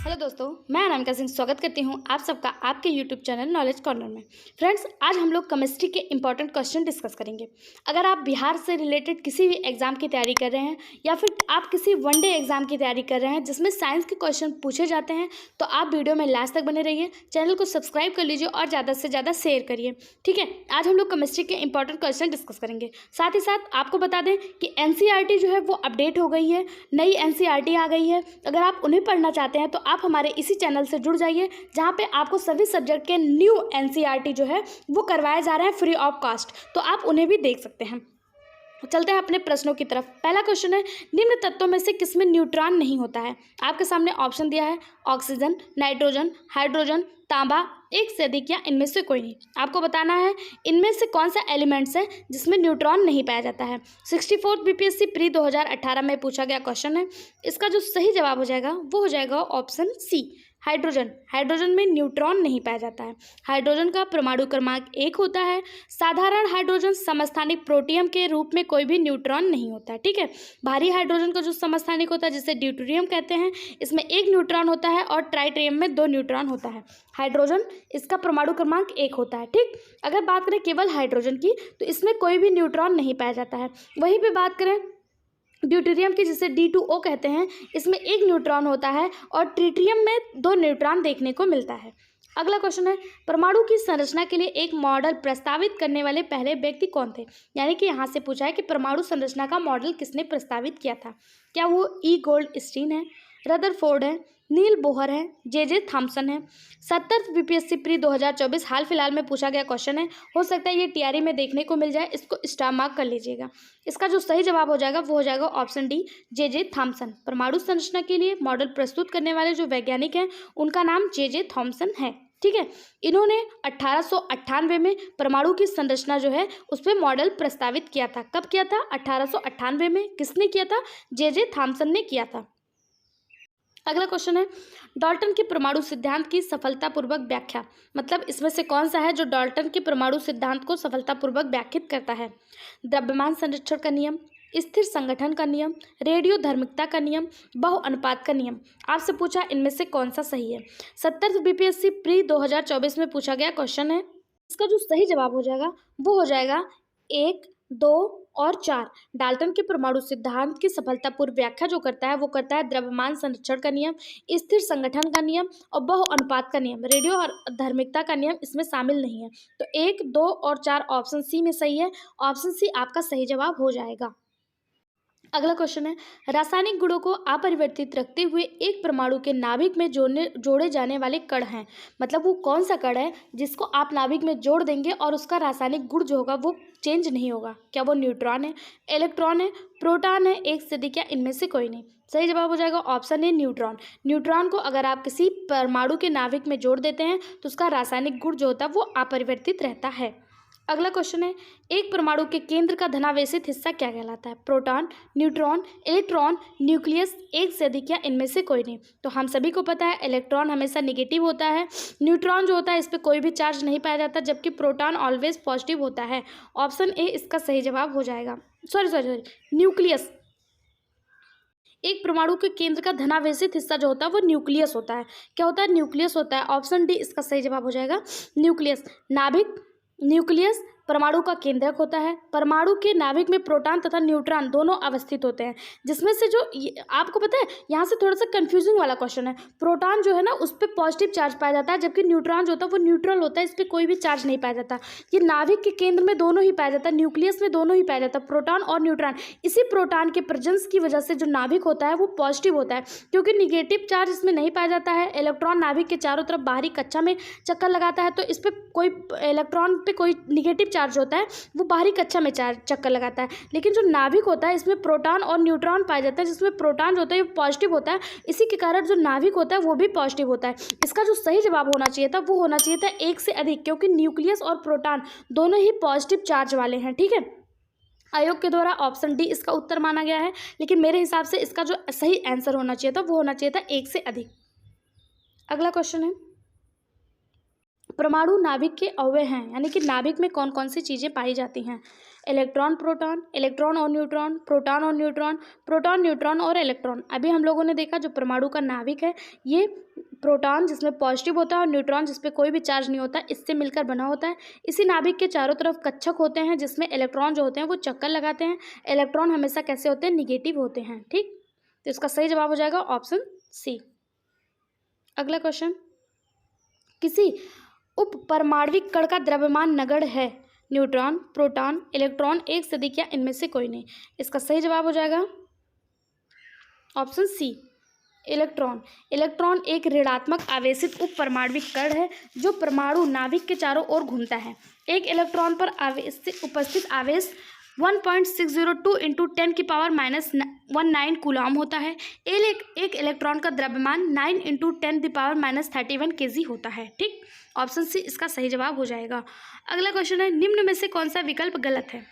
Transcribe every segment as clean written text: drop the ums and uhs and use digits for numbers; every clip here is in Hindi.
हेलो दोस्तों, मैं अनामिका सिंह स्वागत करती हूं आप सबका आपके यूट्यूब चैनल नॉलेज कॉर्नर में। फ्रेंड्स, आज हम लोग केमिस्ट्री के इंपॉर्टेंट क्वेश्चन डिस्कस करेंगे। अगर आप बिहार से रिलेटेड किसी भी एग्जाम की तैयारी कर रहे हैं या फिर आप किसी वनडे एग्जाम की तैयारी कर रहे हैं जिसमें साइंस के क्वेश्चन पूछे जाते हैं, तो आप वीडियो में लास्ट तक बने रहिए। चैनल को सब्सक्राइब कर लीजिए और ज़्यादा से ज़्यादा शेयर करिए। ठीक है, आज हम लोग केमिस्ट्री के इंपॉर्टेंट क्वेश्चन डिस्कस करेंगे। साथ ही साथ आपको बता दें कि एनसीईआरटी जो है वो अपडेट हो गई है, नई एनसीईआरटी आ गई है। अगर आप उन्हें पढ़ना चाहते हैं तो आप हमारे इसी चैनल से जुड़ जाइए, जहाँ पे आपको सभी सब्जेक्ट के न्यू एनसीईआरटी जो है वो करवाए जा रहे हैं फ्री ऑफ कॉस्ट, तो आप उन्हें भी देख सकते हैं। चलते हैं अपने प्रश्नों की तरफ। पहला क्वेश्चन है, निम्न तत्वों में से किसमें न्यूट्रॉन नहीं होता है? आपके सामने ऑप्शन दिया है, ऑक्सीजन, नाइट्रोजन, हाइड्रोजन, तांबा, एक से अधिक या इनमें से कोई नहीं। आपको बताना है इनमें से कौन सा एलिमेंट्स है जिसमें न्यूट्रॉन नहीं पाया जाता है। 64th बीपीएससी प्री 2018 में पूछा गया क्वेश्चन है। इसका जो सही जवाब हो जाएगा वो हो जाएगा ऑप्शन सी, हाइड्रोजन। हाइड्रोजन में न्यूट्रॉन नहीं पाया जाता है। हाइड्रोजन का परमाणु क्रमांक 1 होता है। साधारण हाइड्रोजन समस्थानिक प्रोटियम के रूप में कोई भी न्यूट्रॉन नहीं होता है। ठीक है, भारी हाइड्रोजन का जो समस्थानिक होता है जिसे ड्यूटेरियम कहते हैं, इसमें 1 न्यूट्रॉन होता है और ट्राइटेरियम में 2 न्यूट्रॉन होता है। हाइड्रोजन इसका परमाणु क्रमांक 1 होता है। ठीक, अगर बात करें केवल हाइड्रोजन की तो इसमें कोई भी न्यूट्रॉन नहीं पाया जाता है। वहीं पर बात करें ड्यूटेरियम की, जिसे D2O कहते हैं, इसमें 1 न्यूट्रॉन होता है और ट्रिटियम में 2 न्यूट्रॉन देखने को मिलता है। अगला क्वेश्चन है, परमाणु की संरचना के लिए एक मॉडल प्रस्तावित करने वाले पहले व्यक्ति कौन थे? यानी कि यहाँ से पूछा है कि परमाणु संरचना का मॉडल किसने प्रस्तावित किया था। क्या वो ई गोल्डस्टीन है, रदरफोर्ड है, नील बोहर है, जे थॉमसन है? 70th बीपीएससी प्री 2024 हाल फिलहाल में पूछा गया क्वेश्चन है। हो सकता है ये टीआरई में देखने को मिल जाए, इसको स्टार मार्क कर लीजिएगा। इसका जो सही जवाब हो जाएगा वो हो जाएगा ऑप्शन डी, जे थॉमसन। परमाणु संरचना के लिए मॉडल प्रस्तुत करने वाले जो वैज्ञानिक हैं उनका नाम जे थॉमसन है। ठीक है, इन्होंने 1898 में परमाणु की संरचना जो है उस पर मॉडल प्रस्तावित किया था। कब किया था? 1898 में। किसने किया था? जे थॉमसन ने किया था। अगला क्वेश्चन है, डाल्टन के परमाणु सिद्धांत की सफलतापूर्वक व्याख्या। मतलब इसमें से कौन सा है जो डाल्टन के परमाणु सिद्धांत को सफलतापूर्वक व्याख्यात करता है? द्रव्यमान संरक्षण का नियम, स्थिर संगठन का नियम, रेडियो धर्मिकता का नियम, बहुअनुपात का नियम। आपसे पूछा इनमें से कौन सा सही है। 70th बीपीएससी प्री 2024 में पूछा गया क्वेश्चन है। इसका जो सही जवाब हो जाएगा वो हो जाएगा 1, 2 और 4। डाल्टन के परमाणु सिद्धांत की सफलतापूर्व व्याख्या जो करता है वो करता है द्रव्यमान संरक्षण का नियम, स्थिर संगठन का नियम और बहुअनुपात का नियम। रेडियो और धर्मिकता का नियम इसमें शामिल नहीं है। तो 1, 2 और 4 ऑप्शन सी में सही है। ऑप्शन सी आपका सही जवाब हो जाएगा। अगला क्वेश्चन है, रासायनिक गुणों को अपरिवर्तित रखते हुए एक परमाणु के नाभिक में जोड़े जाने वाले कण हैं। मतलब वो कौन सा कण है जिसको आप नाभिक में जोड़ देंगे और उसका रासायनिक गुण जो होगा वो चेंज नहीं होगा? क्या वो न्यूट्रॉन है, इलेक्ट्रॉन है, प्रोटॉन है, एक से अधिक या इनमें से कोई नहीं? सही जवाब हो जाएगा ऑप्शन ए, न्यूट्रॉन। न्यूट्रॉन को अगर आप किसी परमाणु के नाभिक में जोड़ देते हैं तो उसका रासायनिक गुण जो होता है वो अपरिवर्तित रहता है। अगला क्वेश्चन है, एक परमाणु के केंद्र का धनावेशित हिस्सा क्या कहलाता है? प्रोटॉन, न्यूट्रॉन, इलेक्ट्रॉन, न्यूक्लियस, एक से अधिक या इनमें से कोई नहीं? तो हम सभी को पता है इलेक्ट्रॉन हमेशा नेगेटिव होता है, न्यूट्रॉन जो होता है इस पर कोई भी चार्ज नहीं पाया जाता, जबकि प्रोटॉन ऑलवेज पॉजिटिव होता है। ऑप्शन ए इसका सही जवाब हो जाएगा। Sorry, nucleus. एक परमाणु के केंद्र का धनावेशित हिस्सा जो होता है वो न्यूक्लियस होता है। क्या होता है? न्यूक्लियस होता है। ऑप्शन डी इसका सही जवाब हो जाएगा, न्यूक्लियस। नाभिक, न्यूक्लियस परमाणु का केंद्रक होता है। परमाणु के नाभिक में प्रोटॉन तथा न्यूट्रॉन दोनों अवस्थित होते हैं, जिसमें से जो आपको पता है यहाँ से थोड़ा सा कंफ्यूजिंग वाला क्वेश्चन है। प्रोटॉन जो है ना उस पर पॉजिटिव चार्ज पाया जाता है, जबकि न्यूट्रॉन जो होता है वो न्यूट्रल होता है, इस पर कोई भी चार्ज नहीं पाया जाता। ये नाभिक के केंद्र में दोनों ही पाया जाता है, न्यूक्लियस में दोनों ही पाया जाता है, प्रोटॉन और न्यूट्रॉन। इसी प्रोटॉन के प्रेजेंस की वजह से जो नाभिक होता है वो पॉजिटिव होता है, क्योंकि निगेटिव चार्ज इसमें नहीं पाया जाता है। इलेक्ट्रॉन नाभिक के चारों तरफ बाहरी कक्षा में चक्कर लगाता है, तो इस पर कोई इलेक्ट्रॉन पे कोई निगेटिव चार्ज होता है वो बाहरी कक्षा में चक्कर लगाता है। लेकिन जो नाभिक होता है इसमें प्रोटॉन और न्यूट्रॉन पाया जाता है, जिसमें प्रोटॉन जो होता है वो पॉजिटिव होता है, इसी के कारण जो नाभिक होता है वो भी पॉजिटिव होता है। इसका जो सही जवाब होना चाहिए था वो होना चाहिए था 1 से अधिक, क्योंकि न्यूक्लियस और प्रोटॉन दोनों ही पॉजिटिव चार्ज वाले हैं। ठीक है, आयोग के द्वारा ऑप्शन डी इसका उत्तर माना गया है, लेकिन मेरे हिसाब से इसका जो सही आंसर होना चाहिए था वो होना चाहिए था 1 से अधिक। अगला क्वेश्चन है, परमाणु नाभिक के अवयव हैं, यानी कि नाभिक में कौन कौन सी चीज़ें पाई जाती हैं? इलेक्ट्रॉन प्रोटॉन, इलेक्ट्रॉन और न्यूट्रॉन, प्रोटॉन और न्यूट्रॉन, प्रोटॉन न्यूट्रॉन और इलेक्ट्रॉन। अभी हम लोगों ने देखा जो परमाणु का नाभिक है ये प्रोटॉन जिसमें पॉजिटिव होता है और न्यूट्रॉन जिसपे कोई भी चार्ज नहीं होता, इससे मिलकर बना होता है। इसी नाभिक के चारों तरफ कक्षक होते हैं जिसमें इलेक्ट्रॉन जो होते हैं वो चक्कर लगाते हैं। इलेक्ट्रॉन हमेशा कैसे होते हैं? निगेटिव होते हैं। ठीक, तो इसका सही जवाब हो जाएगा ऑप्शन सी। अगला क्वेश्चन, किसी उप परमाणविक कण का द्रव्यमान नगण्य है? न्यूट्रॉन, प्रोटॉन, इलेक्ट्रॉन, एक से अधिक या इनमें से कोई नहीं। इसका सही जवाब हो जाएगा ऑप्शन सी, इलेक्ट्रॉन। इलेक्ट्रॉन एक ऋणात्मक आवेशित उप परमाणविक कण है जो परमाणु नाभिक के चारों ओर घूमता है। एक इलेक्ट्रॉन पर उपस्थित आवेश 1.602 इंटू 10⁻⁻19 कूलॉम होता है। एक इलेक्ट्रॉन का द्रव्यमान 9 इंटू 10⁻31 kg होता है। ठीक, ऑप्शन सी इसका सही जवाब हो जाएगा। अगला क्वेश्चन है, निम्न में से कौन सा विकल्प गलत है?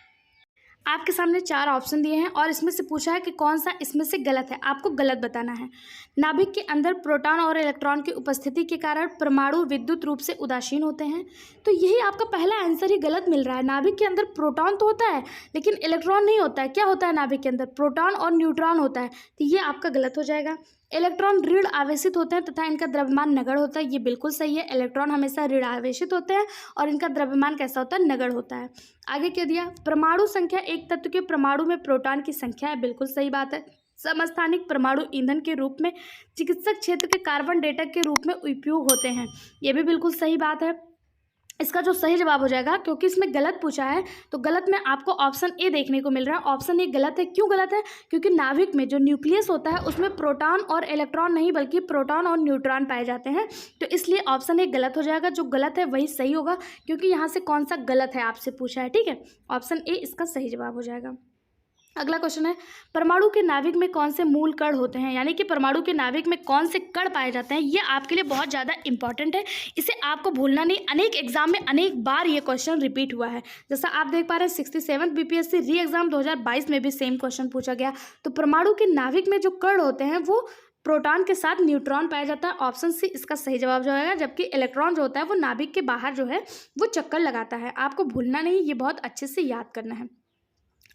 आपके सामने 4 ऑप्शन दिए हैं और इसमें से पूछा है कि कौन सा इसमें से गलत है, आपको गलत बताना है। नाभिक के अंदर प्रोटॉन और इलेक्ट्रॉन की उपस्थिति के कारण परमाणु विद्युत रूप से उदासीन होते हैं, तो यही आपका पहला आंसर ही गलत मिल रहा है। नाभिक के अंदर प्रोटॉन तो होता है लेकिन इलेक्ट्रॉन नहीं होता है। क्या होता है नाभिक के अंदर? प्रोटॉन और न्यूट्रॉन होता है, तो ये आपका गलत हो जाएगा। इलेक्ट्रॉन ऋण आवेशित होते हैं तथा इनका द्रव्यमान नगण्य होता है, ये बिल्कुल सही है। इलेक्ट्रॉन हमेशा ऋण आवेशित होते हैं और इनका द्रव्यमान कैसा होता है? नगण्य होता है। आगे क्या दिया? परमाणु संख्या एक तत्व के परमाणु में प्रोटॉन की संख्या है, बिल्कुल सही बात है। समस्थानिक परमाणु ईंधन के रूप में चिकित्सक क्षेत्र के कार्बन डेटा के रूप में उपयोग होते हैं, ये भी बिल्कुल सही बात है। इसका जो सही जवाब हो जाएगा, क्योंकि इसमें गलत पूछा है तो गलत में आपको ऑप्शन ए देखने को मिल रहा है। ऑप्शन ए गलत है। क्यों गलत है? क्योंकि नाभिक में जो न्यूक्लियस होता है उसमें प्रोटॉन और इलेक्ट्रॉन नहीं बल्कि प्रोटॉन और न्यूट्रॉन पाए जाते हैं, तो इसलिए ऑप्शन ए गलत हो जाएगा। जो गलत है वही सही होगा, क्योंकि यहाँ से कौन सा गलत है आपसे पूछा है। ठीक है, ऑप्शन ए इसका सही जवाब हो जाएगा। अगला क्वेश्चन है, परमाणु के नाभिक में कौन से मूल कण होते हैं? यानी कि परमाणु के नाभिक में कौन से कण पाए जाते हैं, ये आपके लिए बहुत ज़्यादा इंपॉर्टेंट है, इसे आपको भूलना नहीं। अनेक एग्जाम में अनेक बार ये क्वेश्चन रिपीट हुआ है। जैसा आप देख पा रहे हैं 67 बीपीएससी री एग्जाम 2022 में भी सेम क्वेश्चन पूछा गया। तो परमाणु के नाभिक में जो कण होते हैं वो प्रोटॉन के साथ न्यूट्रॉन पाया जाता है, ऑप्शन सी इसका सही जवाब जो होगा। जबकि इलेक्ट्रॉन जो होता है वो नाभिक के बाहर जो है वो चक्कर लगाता है। आपको भूलना नहीं, ये बहुत अच्छे से याद करना है।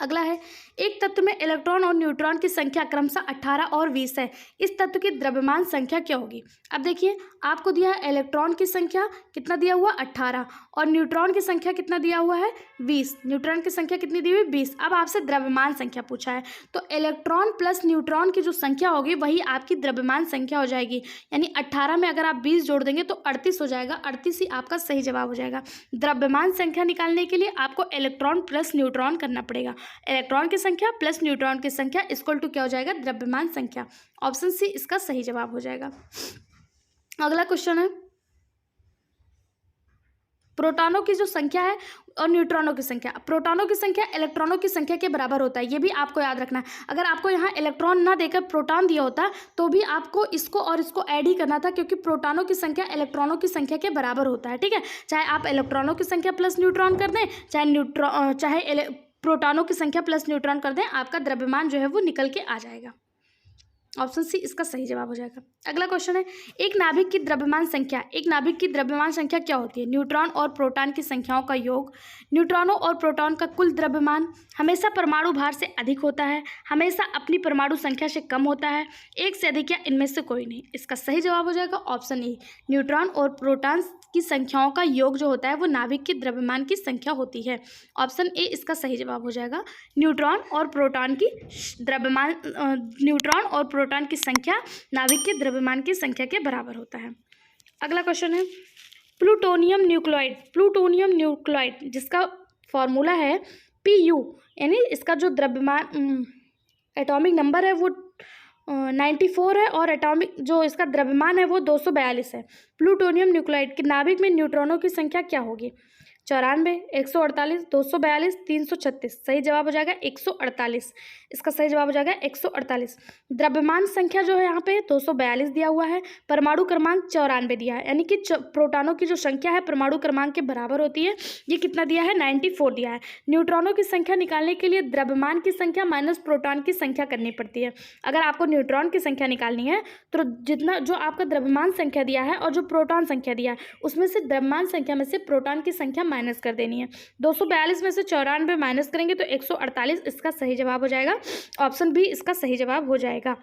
अगला है, एक तत्व में इलेक्ट्रॉन और न्यूट्रॉन की संख्या क्रमशः 18 और 20 है, इस तत्व की द्रव्यमान संख्या क्या होगी? अब देखिए, आपको दिया है इलेक्ट्रॉन की संख्या कितना दिया हुआ 18 और न्यूट्रॉन की संख्या कितना दिया हुआ है 20। न्यूट्रॉन की संख्या कितनी दी हुई 20। अब आपसे द्रव्यमान संख्या पूछा है, तो इलेक्ट्रॉन प्लस न्यूट्रॉन की जो संख्या होगी वही आपकी द्रव्यमान संख्या हो जाएगी। यानी 18 में अगर आप 20 जोड़ देंगे तो 38 हो जाएगा। 38 ही आपका सही जवाब हो जाएगा। द्रव्यमान संख्या निकालने के लिए आपको इलेक्ट्रॉन प्लस न्यूट्रॉन करना पड़ेगा। इलेक्ट्रॉन की संख्या प्लस न्यूट्रॉन की संख्या इक्वल टू क्या हो जाएगा? द्रव्यमान संख्या। ऑप्शन सी इसका सही जवाब हो जाएगा। अगला क्वेश्चन है, प्रोटॉनों की जो संख्या है और न्यूट्रॉनों की संख्या, प्रोटॉनों की संख्या इलेक्ट्रॉनों की संख्या के बराबर होता है, ये भी आपको याद रखना है। अगर आपको यहाँ इलेक्ट्रॉन ना देकर प्रोटॉन दिया होता तो भी आपको इसको और इसको ऐड ही करना था, क्योंकि प्रोटॉनों की संख्या इलेक्ट्रॉनों की संख्या के बराबर होता है। ठीक है, चाहे आप इलेक्ट्रॉनों की संख्या प्लस न्यूट्रॉन कर दें, चाहे प्रोटॉनों की संख्या प्लस न्यूट्रॉन कर दें, आपका द्रव्यमान जो है वो निकल के आ जाएगा। ऑप्शन सी इसका सही जवाब हो जाएगा। अगला क्वेश्चन है, एक नाभिक की द्रव्यमान संख्या क्या होती है? न्यूट्रॉन और प्रोटॉन की संख्याओं का योग। न्यूट्रॉनों और प्रोटॉन का कुल द्रव्यमान हमेशा परमाणु भार से अधिक होता है, हमेशा अपनी परमाणु संख्या से कम होता है, एक से अधिक या इनमें से कोई नहीं। इसका सही जवाब हो जाएगा ऑप्शन ए, न्यूट्रॉन और प्रोटॉन की संख्याओं का योग जो होता है वो नाभिक के द्रव्यमान की संख्या होती है। ऑप्शन ए इसका सही जवाब हो जाएगा। न्यूट्रॉन और प्रोटॉन की संख्या नाभिक के द्रव्यमान की संख्या के बराबर होता है। अगला क्वेश्चन है, प्लूटोनियम न्यूक्लाइड जिसका फॉर्मूला है Pu, यानी इसका जो द्रव्यमान एटॉमिक नंबर है वो 94 है और एटॉमिक जो इसका द्रव्यमान है वो 242 है। प्लूटोनियम न्यूक्लाइड के नाभिक में न्यूट्रॉनों की संख्या क्या होगी? 94, 148, 242, 336। सही जवाब हो जाएगा 148। इसका सही जवाब हो जाएगा 148। द्रव्यमान संख्या जो है यहाँ पे 242 दिया हुआ है, परमाणु क्रमांक 94 दिया है, यानी कि प्रोटॉनों की जो संख्या है परमाणु क्रमांक के बराबर होती है। ये कितना दिया है? 94 दिया है। न्यूट्रॉनों की संख्या निकालने के लिए द्रव्यमान की संख्या माइनस प्रोटॉन की संख्या करनी पड़ती है। अगर आपको न्यूट्रॉन की संख्या निकालनी है तो जितना जो आपका द्रव्यमान संख्या दिया है और जो प्रोटॉन संख्या दिया है उसमें से द्रव्यमान संख्या में से प्रोटॉन की संख्या माइनस कर देनी है। 242 में से 94 माइनस करेंगे तो 148 इसका सही जवाब हो जाएगा। ऑप्शन बी इसका सही जवाब हो जाएगा।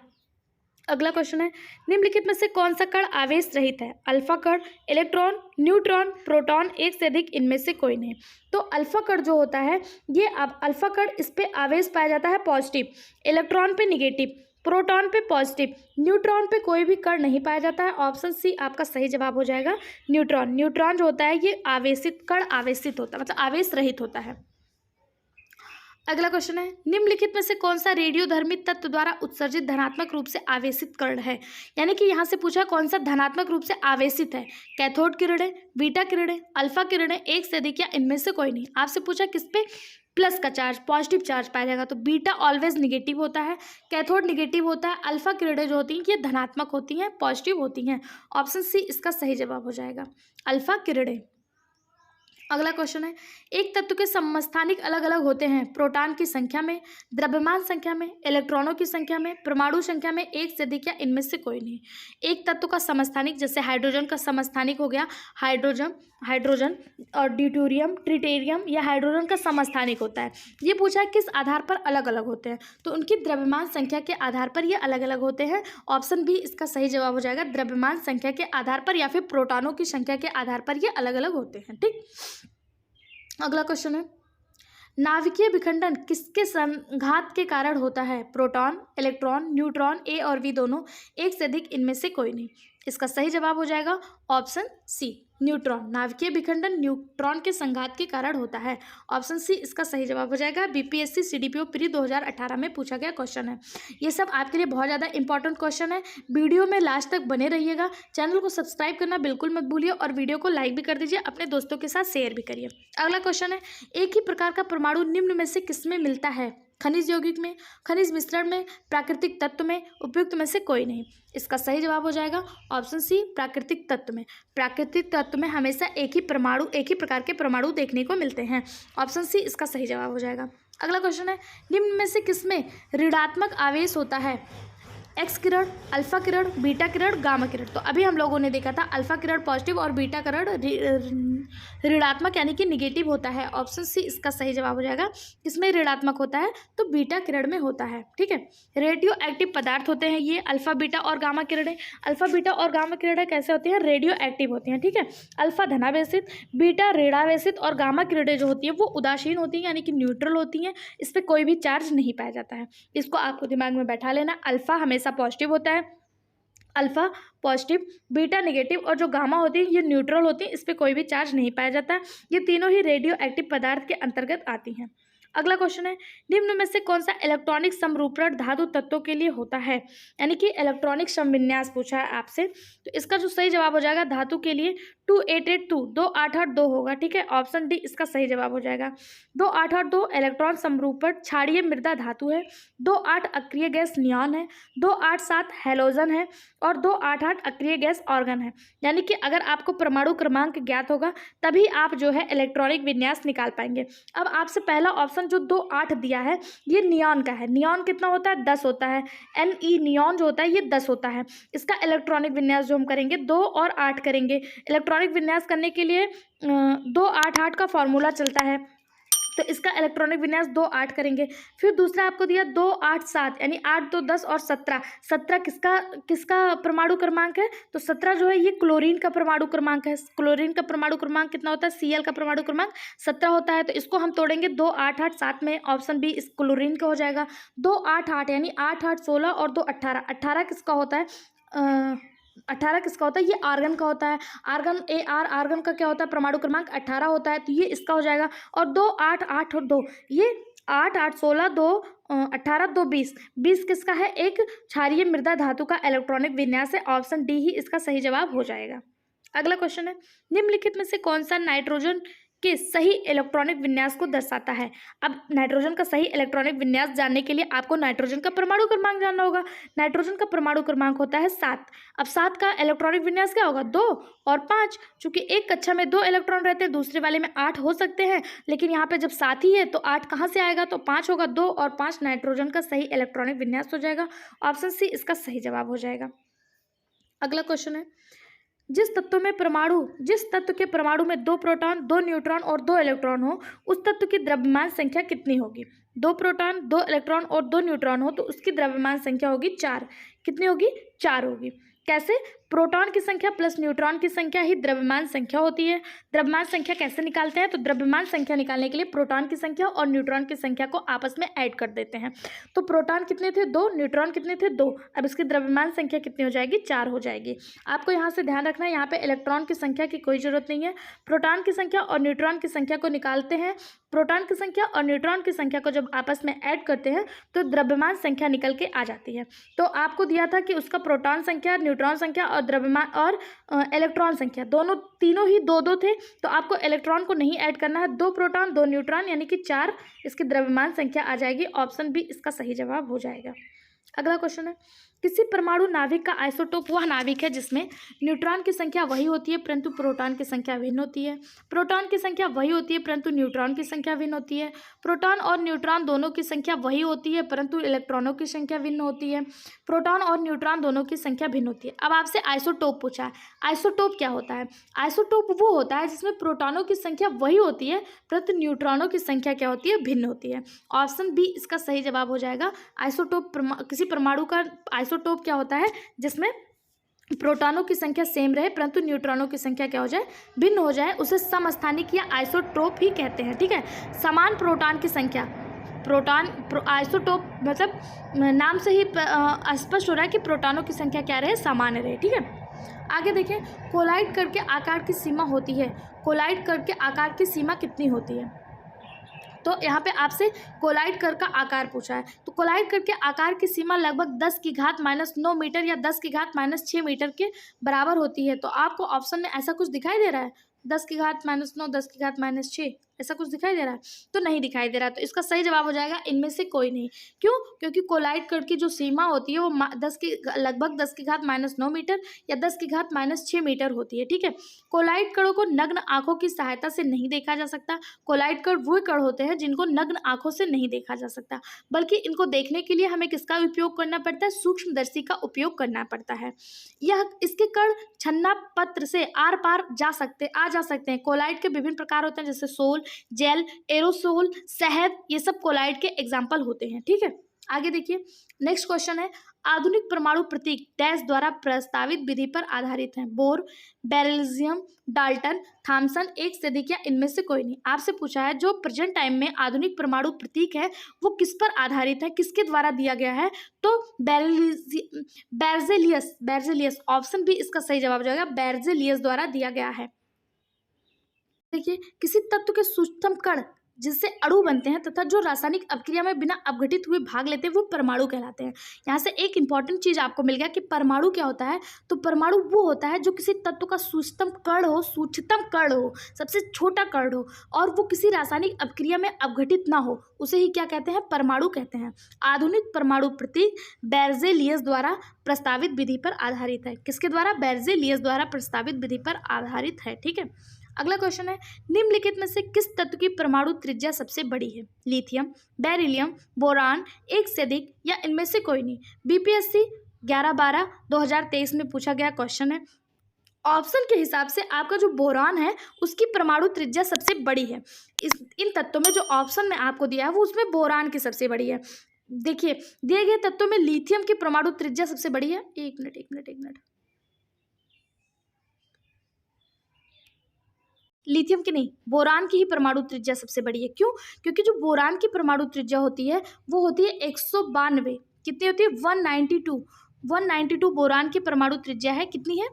अगला क्वेश्चन है, निम्नलिखित में से कौन सा कण आवेश रहित है? अल्फा कण, इलेक्ट्रॉन, न्यूट्रॉन, प्रोटॉन, एक से अधिक इनमें से कोई नहीं। तो अल्फा कण जो होता है ये अब अल्फा कण इस पे आवेश पाया जाता है पॉजिटिव, इलेक्ट्रॉन पे निगेटिव, प्रोटॉन पे पॉजिटिव, न्यूट्रॉन पे कोई भी कण नहीं पाया जाता है। ऑप्शन सी आपका सही जवाब हो जाएगा न्यूट्रॉन। न्यूट्रॉन जो होता है ये आवेशित कण आवेशित होता है, मतलब आवेश रहित होता है। अगला क्वेश्चन है, निम्नलिखित में से कौन सा रेडियोधर्मी तत्व द्वारा उत्सर्जित धनात्मक रूप से आवेशित कण है? यानी कि यहाँ से पूछा कौन सा धनात्मक रूप से आवेशित है? कैथोड किरणें, बीटा किरणें, अल्फा किरणें, एक से अधिक या इनमें से कोई नहीं। आपसे पूछा किस पे प्लस का चार्ज, पॉजिटिव चार्ज पाया जाएगा, तो बीटा ऑलवेज निगेटिव होता है, कैथोड निगेटिव होता है, अल्फा किरणें जो होती हैं ये धनात्मक होती हैं, पॉजिटिव होती हैं। ऑप्शन सी इसका सही जवाब हो जाएगा, अल्फा किरणें। अगला क्वेश्चन है, एक तत्व के समस्थानिक अलग अलग होते हैं प्रोटॉन की संख्या में, द्रव्यमान संख्या में, इलेक्ट्रॉनों की संख्या में, परमाणु संख्या में, एक से अधिक या इनमें से कोई नहीं। एक तत्व का समस्थानिक, जैसे हाइड्रोजन का समस्थानिक हो गया हाइड्रोजन और ड्यूटेरियम, ट्रिटेरियम, या हाइड्रोजन का समस्थानिक होता है। ये पूछा है किस आधार पर अलग अलग होते हैं, तो उनकी द्रव्यमान संख्या के आधार पर ये अलग अलग होते हैं। ऑप्शन बी इसका सही जवाब हो जाएगा, द्रव्यमान संख्या के आधार पर या फिर प्रोटॉनों की संख्या के आधार पर ये अलग अलग होते हैं। ठीक। अगला क्वेश्चन है, नाभिकीय विखंडन किसके संघात के कारण होता है? प्रोटॉन, इलेक्ट्रॉन, न्यूट्रॉन, ए और बी दोनों, एक से अधिक इनमें से कोई नहीं। इसका सही जवाब हो जाएगा ऑप्शन सी, न्यूट्रॉन। नाभिकीय विखंडन न्यूट्रॉन के संघात के कारण होता है। ऑप्शन सी इसका सही जवाब हो जाएगा। बीपीएससी सीडीपीओ प्री 2018 में पूछा गया क्वेश्चन है। ये सब आपके लिए बहुत ज़्यादा इंपॉर्टेंट क्वेश्चन है। वीडियो में लास्ट तक बने रहिएगा। चैनल को सब्सक्राइब करना बिल्कुल मत भूलिए और वीडियो को लाइक भी कर दीजिए, अपने दोस्तों के साथ शेयर भी करिए। अगला क्वेश्चन है, एक ही प्रकार का परमाणु निम्न में से किसमें मिलता है? खनिज यौगिक में, खनिज मिश्रण में, प्राकृतिक तत्व में, उपयुक्त में से कोई नहीं। इसका सही जवाब हो जाएगा ऑप्शन सी, प्राकृतिक तत्व में। प्राकृतिक तत्व में हमेशा एक ही प्रकार के परमाणु देखने को मिलते हैं। ऑप्शन सी इसका सही जवाब हो जाएगा। अगला क्वेश्चन है, निम्न में से किसमें ऋणात्मक आवेश होता है? एक्स किरण, अल्फा किरण, बीटा किरण, गामा किरण। तो अभी हम लोगों ने देखा था अल्फा किरण पॉजिटिव और बीटा किरण ऋणात्मक यानी कि निगेटिव होता है। ऑप्शन सी इसका सही जवाब हो जाएगा। किसमें ऋणात्मक होता है? तो बीटा किरण में होता है। ठीक है। रेडियो एक्टिव पदार्थ होते हैं ये अल्फा बीटा और गामा किरणें। अल्फा बीटा और गामा किरणें कैसे होती हैं? रेडियो एक्टिव होती हैं। ठीक है। अल्फा धनावेशित, बीटा ऋणावेशित और गामा किरणें जो होती हैं वो उदासीन होती हैं यानी कि न्यूट्रल होती हैं। इस पर कोई भी चार्ज नहीं पाया जाता है। इसको आपको दिमाग में बैठा लेना। अल्फा हमेशा पॉजिटिव होता है, अल्फा पॉजिटिव, बीटा नेगेटिव और जो गामा होती है ये न्यूट्रल होती है। इस पर कोई भी चार्ज नहीं पाया जाता है। ये तीनों ही रेडियो एक्टिव पदार्थ के अंतर्गत आती हैं। अगला क्वेश्चन है, निम्न में से कौन सा इलेक्ट्रॉनिक समरूपण धातु तत्वों के लिए होता है? यानी कि इलेक्ट्रॉनिक समविन्यास पूछा है आपसे, तो इसका जो सही जवाब हो जाएगा धातु के लिए 2882 2882 होगा। ठीक है। ऑप्शन डी इसका सही जवाब हो जाएगा। 2882 इलेक्ट्रॉन समरूपण क्षारीय मृदा धातु है। 28 अक्रिय गैस नियॉन है। 287 हैलोजन है और 288 अक्रिय गैस ऑर्गन है। यानी कि अगर आपको परमाणु क्रमांक ज्ञात होगा तभी आप जो है इलेक्ट्रॉनिक विन्यास निकाल पाएंगे। अब आपसे पहला ऑप्शन जो 28 दिया है ये नियॉन का है। नियॉन कितना होता है? 10 होता है। Ne नियॉन जो होता है ये 10 होता है। इसका इलेक्ट्रॉनिक विन्यास जो हम करेंगे 2 और 8 करेंगे। इलेक्ट्रॉनिक विन्यास करने के लिए 288 का फॉर्मूला चलता है, तो इसका इलेक्ट्रॉनिक विन्यास 2 8 करेंगे। फिर दूसरा आपको दिया 2 8 7 यानी 8 2 10 और 17। 17 किसका परमाणु क्रमांक है? तो 17 जो है ये क्लोरीन का परमाणु क्रमांक है। क्लोरीन का परमाणु क्रमांक कितना होता है? Cl का परमाणु क्रमांक 17 होता है। तो इसको हम तोड़ेंगे 2 8 8 7 में। ऑप्शन बी इस क्लोरीन का हो जाएगा। 2 8 8 यानी 8 8 16 और 2 18। 18 किसका होता है? 18 किसका होता है? ये आर्गन का होता है। आर्गन का क्या होता है? परमाणु क्रमांक 18 होता है, तो ये इसका हो जाएगा। और 2 8 8 और 2 ये 8 8 16 2 18 2 20 20 किसका है? एक क्षारीय मृदा धातु का इलेक्ट्रॉनिक विन्यास है। ऑप्शन डी ही इसका सही जवाब हो जाएगा। अगला क्वेश्चन है, निम्नलिखित में से कौन सा नाइट्रोजन के सही इलेक्ट्रॉनिक विन्यास को दर्शाता है। अब नाइट्रोजन का सही इलेक्ट्रॉनिक विन्यास जानने के लिए आपको नाइट्रोजन का परमाणु क्रमांक जानना होगा। नाइट्रोजन का परमाणु क्रमांक होता है 7। अब 7 का इलेक्ट्रॉनिक विन्यास क्या होगा? 2 और 5। चूंकि एक कक्षा में 2 इलेक्ट्रॉन रहते हैं, दूसरे वाले में 8 हो सकते हैं, लेकिन यहाँ पे जब 7 ही है तो 8 कहाँ से आएगा? तो 5 होगा। 2 और 5 नाइट्रोजन का सही इलेक्ट्रॉनिक विन्यास हो जाएगा। ऑप्शन सी इसका सही जवाब हो जाएगा। अगला क्वेश्चन है, जिस तत्व के परमाणु में 2 प्रोटॉन 2 न्यूट्रॉन और 2 इलेक्ट्रॉन हो, उस तत्व की द्रव्यमान संख्या कितनी होगी? 2 प्रोटॉन 2 इलेक्ट्रॉन और 2 न्यूट्रॉन हो तो उसकी द्रव्यमान संख्या होगी 4। कितनी होगी? 4 होगी। कैसे? प्रोटॉन की संख्या प्लस न्यूट्रॉन की संख्या ही द्रव्यमान संख्या होती है। द्रव्यमान संख्या कैसे निकालते हैं? तो द्रव्यमान संख्या निकालने के लिए प्रोटॉन की संख्या और न्यूट्रॉन की संख्या को आपस में ऐड कर देते हैं। तो प्रोटॉन कितने थे? 2। न्यूट्रॉन कितने थे? 2। अब इसकी द्रव्यमान संख्या कितनी हो जाएगी? 4 हो जाएगी। आपको यहाँ से ध्यान रखना है, यहाँ पे इलेक्ट्रॉन की संख्या की कोई जरूरत नहीं है। प्रोटॉन की संख्या और न्यूट्रॉन की संख्या को निकालते हैं। प्रोटॉन की संख्या और न्यूट्रॉन की संख्या को जब आपस में ऐड करते हैं तो द्रव्यमान संख्या निकल के आ जाती है। तो आपको दिया था कि उसका प्रोटॉन संख्या, न्यूट्रॉन संख्या और द्रव्यमान और इलेक्ट्रॉन संख्या तीनों ही 2-2 थे, तो आपको इलेक्ट्रॉन को नहीं ऐड करना है। 2 प्रोटॉन 2 न्यूट्रॉन यानी कि 4 इसकी द्रव्यमान संख्या आ जाएगी। ऑप्शन बी इसका सही जवाब हो जाएगा। अगला क्वेश्चन है, किसी परमाणु नाभिक का आइसोटोप वह नाभिक है जिसमें न्यूट्रॉन की संख्या वही होती है परंतु प्रोटॉन की संख्या भिन्न होती है। प्रोटॉन की संख्या वही होती है परंतु न्यूट्रॉन की संख्या भिन्न होती है। प्रोटॉन और न्यूट्रॉन दोनों की संख्या वही होती है परंतु इलेक्ट्रॉनों की संख्या भिन्न होती है। प्रोटॉन और न्यूट्रॉन दोनों की संख्या भिन्न होती है। अब आपसे आइसोटोप पूछा है। आइसोटोप क्या होता है? आइसोटोप वो होता है जिसमें प्रोटॉनों की संख्या वही होती है परंतु न्यूट्रॉनों की संख्या क्या होती है? भिन्न होती है। ऑप्शन बी इसका सही जवाब हो जाएगा। आइसोटोप किसी परमाणु का आइसोटोप क्या होता है? जिसमें प्रोटॉनों की संख्या सेम रहे परंतु न्यूट्रॉनों की संख्या क्या हो जाए? भिन्न हो जाए, उसे समस्थानिक या आइसोटोप ही कहते हैं। ठीक है, समान प्रोटॉन की संख्या, आइसोटोप मतलब नाम से ही स्पष्ट हो रहा है कि प्रोटॉनों की संख्या क्या रहे? समान रहे। ठीक है, आगे देखें, कोलाइड कण के आकार की सीमा होती है। कोलाइड कण के आकार की सीमा कितनी होती है? तो यहाँ पे आपसे कोलाइड कण का आकार पूछा है। तो कोलाइड कण के आकार की सीमा लगभग 10⁻⁹ मीटर या 10⁻⁶ मीटर के बराबर होती है। तो आपको ऑप्शन में ऐसा कुछ दिखाई दे रहा है? 10⁻⁹, 10⁻�6 ऐसा कुछ दिखाई दे रहा है? तो नहीं दिखाई दे रहा। तो इसका सही जवाब हो जाएगा इनमें से कोई नहीं। क्यों? क्योंकि कोलाइड कण की जो सीमा होती है वो लगभग 10⁻⁹ मीटर या 10⁻�6 मीटर होती है। ठीक है, कोलाइड कणों को नग्न आंखों की सहायता से नहीं देखा जा सकता। कोलाइड कण वो कण होते हैं जिनको नग्न आंखों से नहीं देखा जा सकता, बल्कि इनको देखने के लिए हमें किसका उपयोग करना पड़ता है? सूक्ष्मदर्शी का उपयोग करना पड़ता है। इसके कण छन्ना पत्र से आर पार आ जा सकते हैं। कोलाइड के विभिन्न प्रकार होते हैं जैसे सोल, जेल, एरोसोल, शहद, ये सब कोलाइड के एग्जाम्पल होते हैं। ठीक है, आगे देखिए, नेक्स्ट क्वेश्चन है, आधुनिक परमाणु प्रतीक डैश द्वारा प्रस्तावित विधि पर आधारित हैं। बोर, बेरिलियम, डाल्टन, थॉमसन, एक से अधिक या इनमें से कोई नहीं। आपसे पूछा है जो प्रेजेंट टाइम में आधुनिक परमाणु प्रतीक है वो किस पर आधारित है, किसके द्वारा दिया गया है? तो बेर्जेलियस। ऑप्शन बी इसका सही जवाब हो जाएगा, बेर्जेलियस द्वारा दिया गया है। देखिए, किसी तत्व के सूक्ष्म कण जिससे अणु बनते हैं तथा जो रासायनिक अभिक्रिया में बिना अपघटित हुए भाग लेते हैं वो परमाणु कहलाते हैं। यहाँ से एक इंपॉर्टेंट चीज आपको मिल गया कि परमाणु क्या होता है। तो परमाणु वो होता है जो किसी तत्व का सूक्ष्मतम कण हो, सबसे छोटा कण हो और वो किसी रासायनिक अभिक्रिया में अपघटित ना हो, उसे ही क्या कहते हैं? परमाणु कहते हैं। आधुनिक परमाणु प्रतीक बेर्जेलियस द्वारा प्रस्तावित विधि पर आधारित है। किसके द्वारा? बेर्जेलियस द्वारा प्रस्तावित विधि पर आधारित है। ठीक है, अगला क्वेश्चन है, निम्नलिखित में से किस तत्व की परमाणु त्रिज्या सबसे बड़ी है? लिथियम, बेरिलियम, बोरान, एक से अधिक या इनमें से कोई नहीं। बीपीएससी 11/12/2023 में पूछा गया क्वेश्चन है। ऑप्शन के हिसाब से आपका जो बोरान है उसकी परमाणु त्रिज्या सबसे बड़ी है। इन तत्वों में जो ऑप्शन में आपको दिया है वो उसमें बोरान की सबसे बड़ी है। देखिए, दिए गए तत्वों में लिथियम की परमाणु त्रिज्या सबसे बड़ी है। एक मिनट, लिथियम की नहीं, बोरान की ही परमाणु त्रिज्या सबसे बड़ी है। क्यों? क्योंकि जो बोरान की परमाणु त्रिज्या होती है वो होती है 192। कितनी होती है? 192 बोरान की परमाणु त्रिज्या है। कितनी है?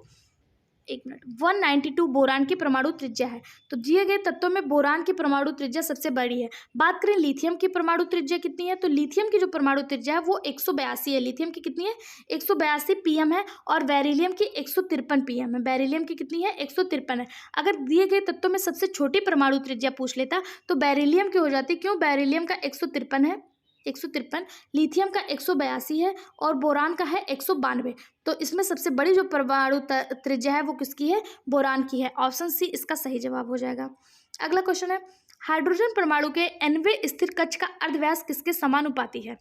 एक मिनट 192 बोरान की परमाणु त्रिज्या है। तो दिए गए तत्वों में बोरान की परमाणु त्रिज्या सबसे बड़ी है। बात करें लिथियम की परमाणु त्रिज्या कितनी है, तो लिथियम की जो परमाणु त्रिज्या है वो 182 है। लिथियम की कितनी है, 182 पीएम है। और बेरिलियम की 153 पीएम है। बेरिलियम की कितनी है, 153 है। अगर दिए गए तत्वों में सबसे छोटी परमाणु त्रिज्या पूछ लेता तो बेरिलियम की हो जाती, क्यों, बेरिलियम का 153 है, 153, लिथियम का 182 है और बोरान का है 192। तो इसमें सबसे बड़ी जो परमाणु त्रिज्या है वो किसकी है, बोरान की है। ऑप्शन सी इसका सही जवाब हो जाएगा। अगला क्वेश्चन है, हाइड्रोजन परमाणु के nवें स्थिर कक्ष का अर्धव्यास किसके समानुपाती है।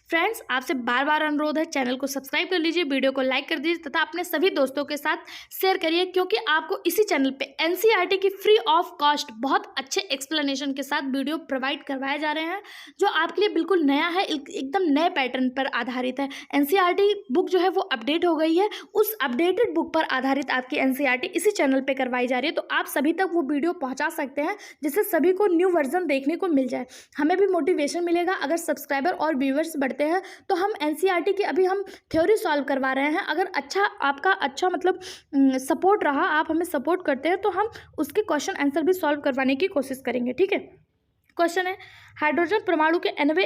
फ्रेंड्स, आपसे बार बार अनुरोध है, चैनल को सब्सक्राइब कर लीजिए, वीडियो को लाइक कर दीजिए तथा अपने सभी दोस्तों के साथ शेयर करिए, क्योंकि आपको इसी चैनल पे एनसीईआरटी की फ्री ऑफ कॉस्ट बहुत अच्छे एक्सप्लेनेशन के साथ वीडियो प्रोवाइड करवाए जा रहे हैं, जो आपके लिए बिल्कुल नया है, एकदम नए पैटर्न पर आधारित है। एनसीईआरटी बुक जो है वो अपडेट हो गई है, उस अपडेटेड बुक पर आधारित आपकी एनसीईआरटी इसी चैनल पर करवाई जा रही है। तो आप सभी तक वो वीडियो पहुँचा सकते हैं, जिससे सभी को न्यू वर्जन देखने को मिल जाए। हमें भी मोटिवेशन मिलेगा। अगर सब्सक्राइबर और व्यूवर्स बढ़ते हैं तो हम एनसीईआरटी की अभी हम थ्योरी सॉल्व करवा रहे हैं। अगर आपका अच्छा मतलब सपोर्ट रहा, आप हमें सपोर्ट करते हैं, तो हम उसके क्वेश्चन आंसर भी सॉल्व करवाने की कोशिश करेंगे। ठीक है। क्वेश्चन है, हाइड्रोजन परमाणु के nवें